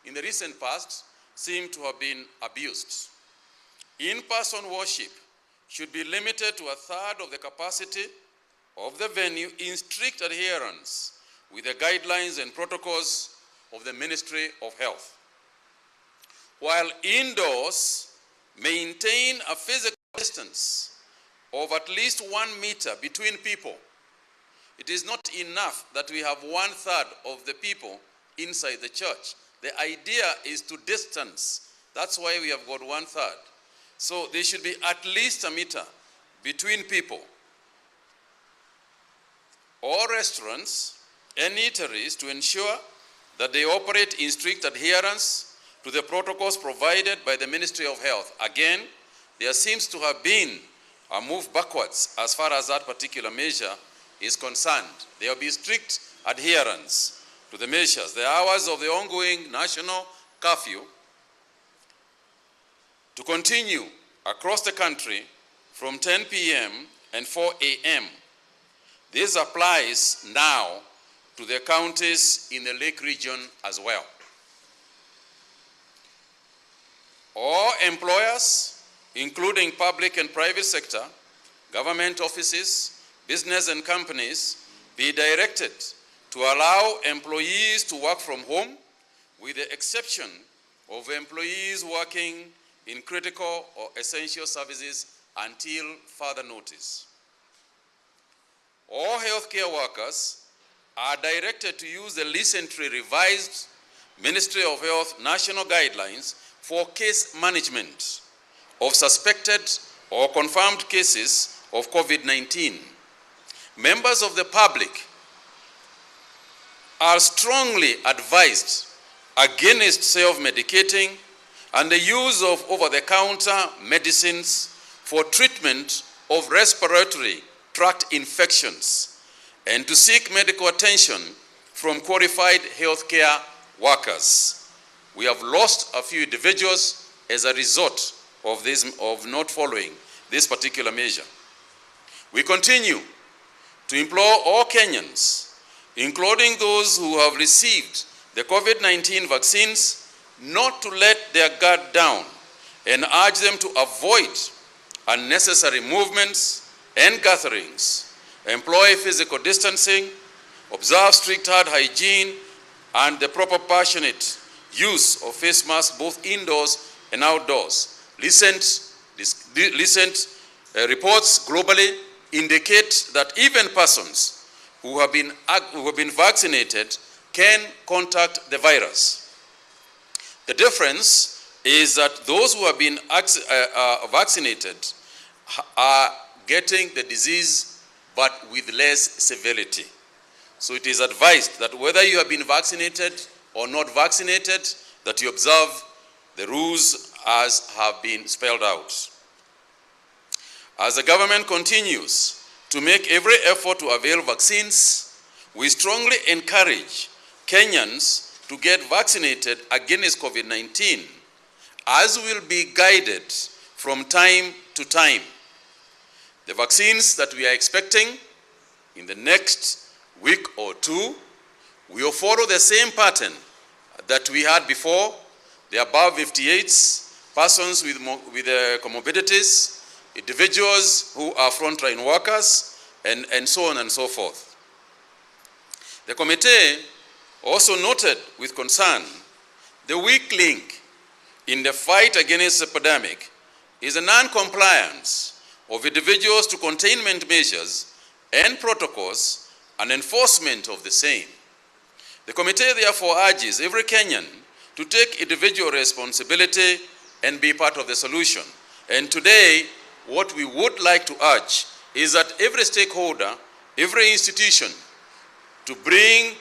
in the recent past seem to have been abused. In-person worship should be limited to 1/3 of the capacity of the venue in strict adherence with the guidelines and protocols of the Ministry of Health. While indoors, maintain a physical distance of at least 1 meter between people. It is not enough that we have 1/3 of the people inside the church. The idea is to distance. That's why we have got 1/3. So there should be at least 1 meter between people. All restaurants and eateries to ensure that they operate in strict adherence to the protocols provided by the Ministry of Health. Again, there seems to have been a move backwards as far as that particular measure is concerned. There will be strict adherence to the measures. The hours of the ongoing national curfew to continue across the country from 10 p.m. and 4 a.m. This applies now to the counties in the Lake region as well. All employers, including public and private sector, government offices, business and companies, be directed to allow employees to work from home with the exception of employees working in critical or essential services until further notice. All healthcare workers are directed to use the recently revised Ministry of Health national guidelines for case management of suspected or confirmed cases of COVID-19. Members of the public are strongly advised against self-medicating and the use of over-the-counter medicines for treatment of respiratory tract infections and to seek medical attention from qualified healthcare workers. We have lost a few individuals as a result of not following this particular measure. We continue to implore all Kenyans, including those who have received the COVID-19 vaccines, not to let their guard down and urge them to avoid unnecessary movements and gatherings, employ physical distancing, observe strict hand hygiene, and the proper passionate use of face masks both indoors and outdoors. Recent reports globally indicate that even persons who have been vaccinated can contact the virus. The difference is that those who have been vaccinated are getting the disease but with less severity. So it is advised that whether you have been vaccinated or not vaccinated, that you observe the rules as have been spelled out. As the government continues to make every effort to avail vaccines, we strongly encourage Kenyans to get vaccinated against COVID-19, as will be guided from time to time. The vaccines that we are expecting in the next week or two will follow the same pattern that we had before. The above 58s, persons with comorbidities, individuals who are frontline workers, and so on and so forth. The committee also noted with concern the weak link in the fight against the epidemic is a non-compliance of individuals to containment measures and protocols and enforcement of the same. The committee therefore urges every Kenyan to take individual responsibility and be part of the solution. And today, what we would like to urge is that every stakeholder, every institution, to bring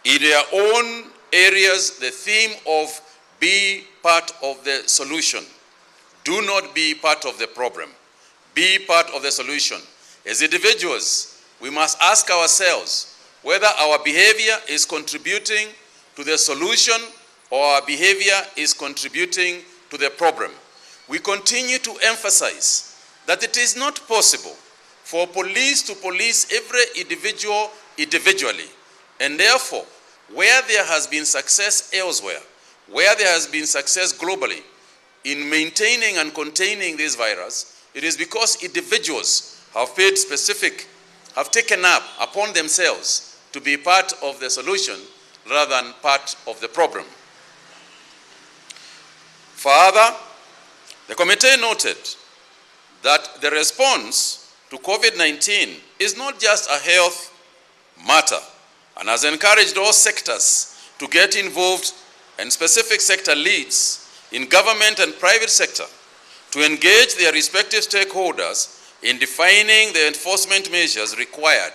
in their own areas the theme of be part of the solution. Do not be part of the problem. Be part of the solution. As individuals, we must ask ourselves whether our behavior is contributing to the solution or our behavior is contributing to the problem. We continue to emphasize that it is not possible for police to police every individual individually, and therefore, where there has been success elsewhere, where there has been success globally in maintaining and containing this virus, it is because individuals have taken up upon themselves to be part of the solution rather than part of the problem. Further, the committee noted that the response to COVID-19 is not just a health matter and has encouraged all sectors to get involved, and specific sector leads in government and private sector to engage their respective stakeholders in defining the enforcement measures required.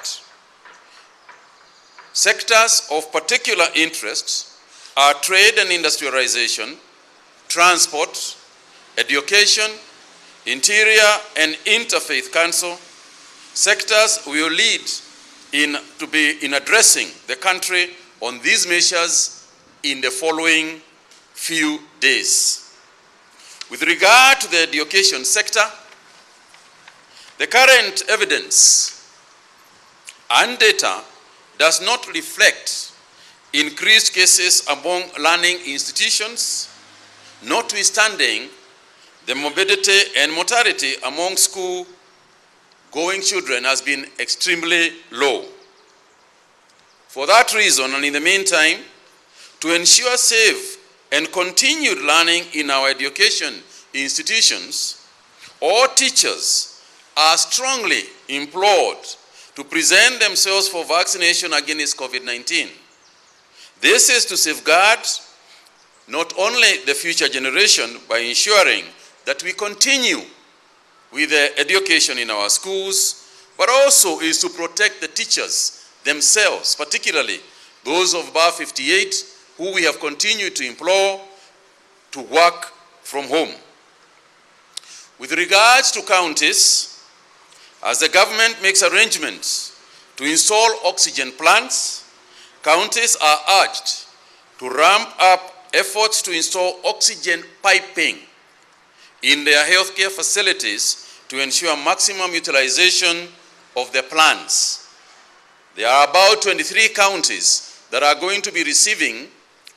Sectors of particular interest are trade and industrialization, transport, education, interior and interfaith council. Sectors will lead in addressing the country on these measures in the following few days. With regard to the education sector, the current evidence and data does not reflect increased cases among learning institutions, notwithstanding the morbidity and mortality among school-going children has been extremely low. For that reason, and in the meantime, to ensure safe and continued learning in our education institutions, all teachers are strongly implored to present themselves for vaccination against COVID-19. This is to safeguard not only the future generation by ensuring that we continue with the education in our schools, but also is to protect the teachers themselves, particularly those of above 58 who we have continued to implore to work from home. With regards to counties, as the government makes arrangements to install oxygen plants, counties are urged to ramp up efforts to install oxygen piping in their healthcare facilities to ensure maximum utilization of the plants. There are about 23 counties that are going to be receiving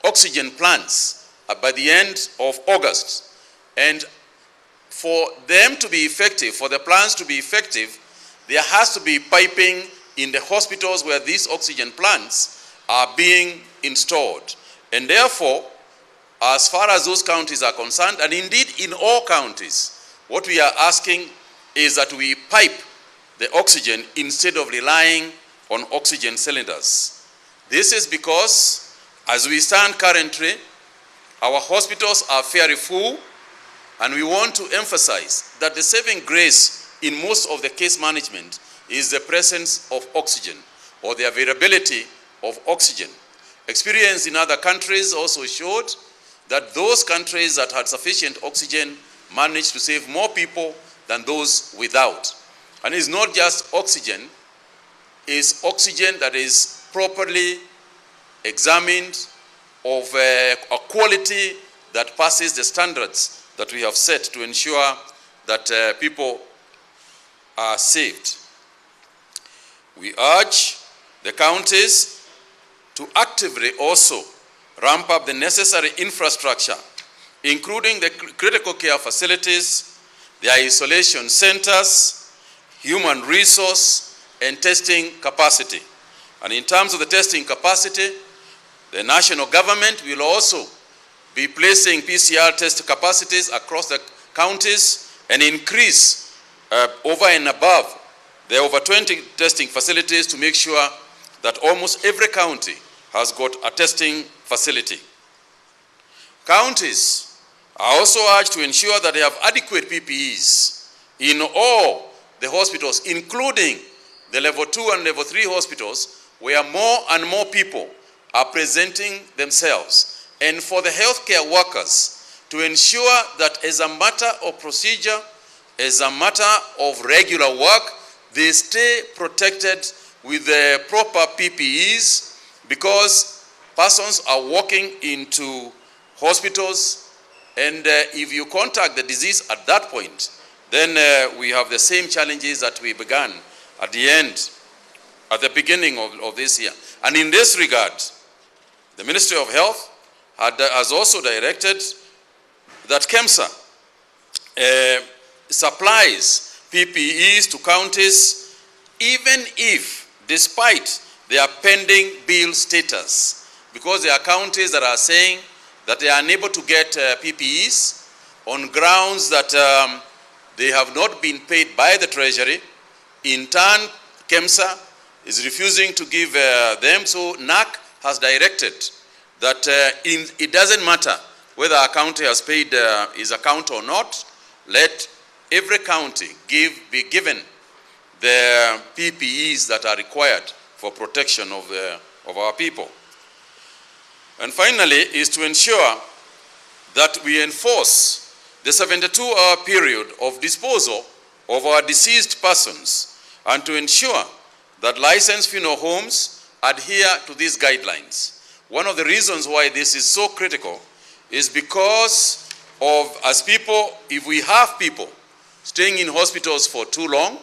oxygen plants by the end of August. And for them to be effective, for the plants to be effective, there has to be piping in the hospitals where these oxygen plants are being installed. And therefore, as far as those counties are concerned, and indeed in all counties, what we are asking is that we pipe the oxygen instead of relying on oxygen cylinders. This is because, as we stand currently, our hospitals are fairly full, and we want to emphasize that the saving grace in most of the case management is the presence of oxygen or the availability of oxygen. Experience in other countries also showed that those countries that had sufficient oxygen managed to save more people than those without. And it's not just oxygen, it's oxygen that is properly examined, of a quality that passes the standards that we have set to ensure that people are saved. We urge the counties to actively also ramp up the necessary infrastructure, including the critical care facilities, the isolation centers, human resource, and testing capacity. And in terms of the testing capacity, the national government will also be placing PCR test capacities across the counties and increase over and above the over 20 testing facilities to make sure that almost every county has got a testing facility. Counties are also urged to ensure that they have adequate PPEs in all the hospitals, including the level 2 and level 3 hospitals, where more and more people are presenting themselves. And for the healthcare workers to ensure that as a matter of procedure, as a matter of regular work, they stay protected with the proper PPEs, because persons are walking into hospitals, and if you contact the disease at that point, then we have the same challenges that we began at the beginning of this year. And in this regard, the Ministry of Health has also directed that KEMSA supplies PPEs to counties, even if, despite their pending bill status, because there are counties that are saying that they are unable to get PPEs on grounds that they have not been paid by the Treasury. In turn, KEMSA is refusing to give them, so NAC has directed that it doesn't matter whether a county has paid his account or not, let every county be given the PPEs that are required for protection of our people. And finally, is to ensure that we enforce the 72-hour period of disposal of our deceased persons, and to ensure that licensed funeral homes adhere to these guidelines. One of the reasons why this is so critical is because of, as people, if we have people staying in hospitals for too long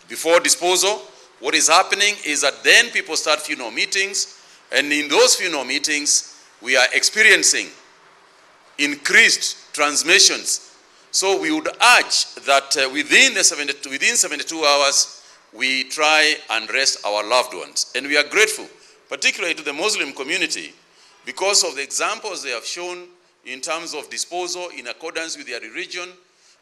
before disposal, what is happening is that then people start funeral meetings, and in those funeral meetings, we are experiencing increased transmissions. So we would urge that within 72 hours, we try and rest our loved ones. And we are grateful, particularly to the Muslim community, because of the examples they have shown in terms of disposal in accordance with their religion.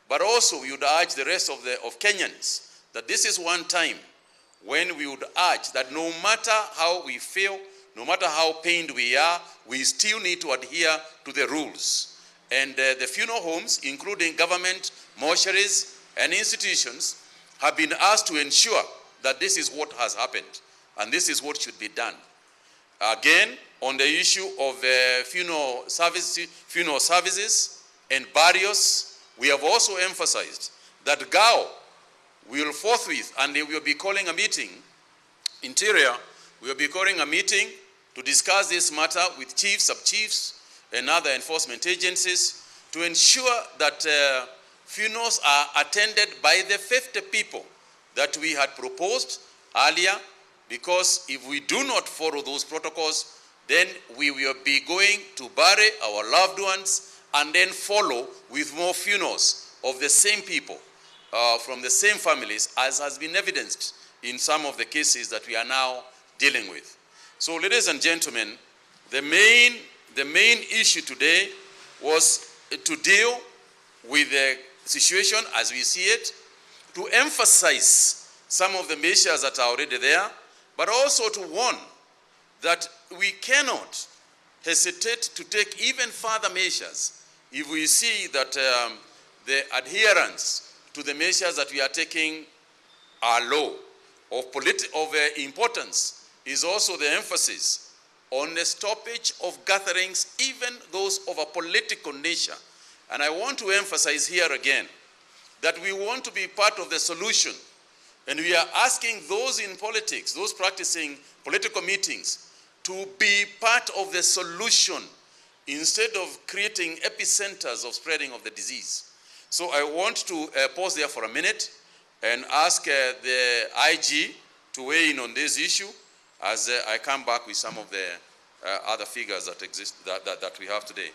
But also we would urge the rest of Kenyans that this is one time when we would urge that no matter how we feel, no matter how pained we are, we still need to adhere to the rules. And the funeral homes, including government, mortuaries, and institutions, have been asked to ensure that this is what has happened, and this is what should be done. Again, on the issue of funeral services and burials, we have also emphasized that GAO will forthwith, and they will be calling a meeting, Interior will be calling a meeting to discuss this matter with chiefs, sub-chiefs, and other enforcement agencies to ensure that funerals are attended by the 50 people that we had proposed earlier, because if we do not follow those protocols, then we will be going to bury our loved ones and then follow with more funerals of the same people from the same families, as has been evidenced in some of the cases that we are now dealing with. So, ladies and gentlemen, the main issue today was to deal with the situation as we see it, to emphasize some of the measures that are already there, but also to warn that we cannot hesitate to take even further measures if we see that the adherence to the measures that we are taking are low. Of importance is also the emphasis on the stoppage of gatherings, even those of a political nature. And I want to emphasize here again that we want to be part of the solution. And we are asking those in politics, those practicing political meetings, to be part of the solution instead of creating epicenters of spreading of the disease. So I want to pause there for a minute and ask the IG to weigh in on this issue as I come back with some of the other figures that exist that we have today.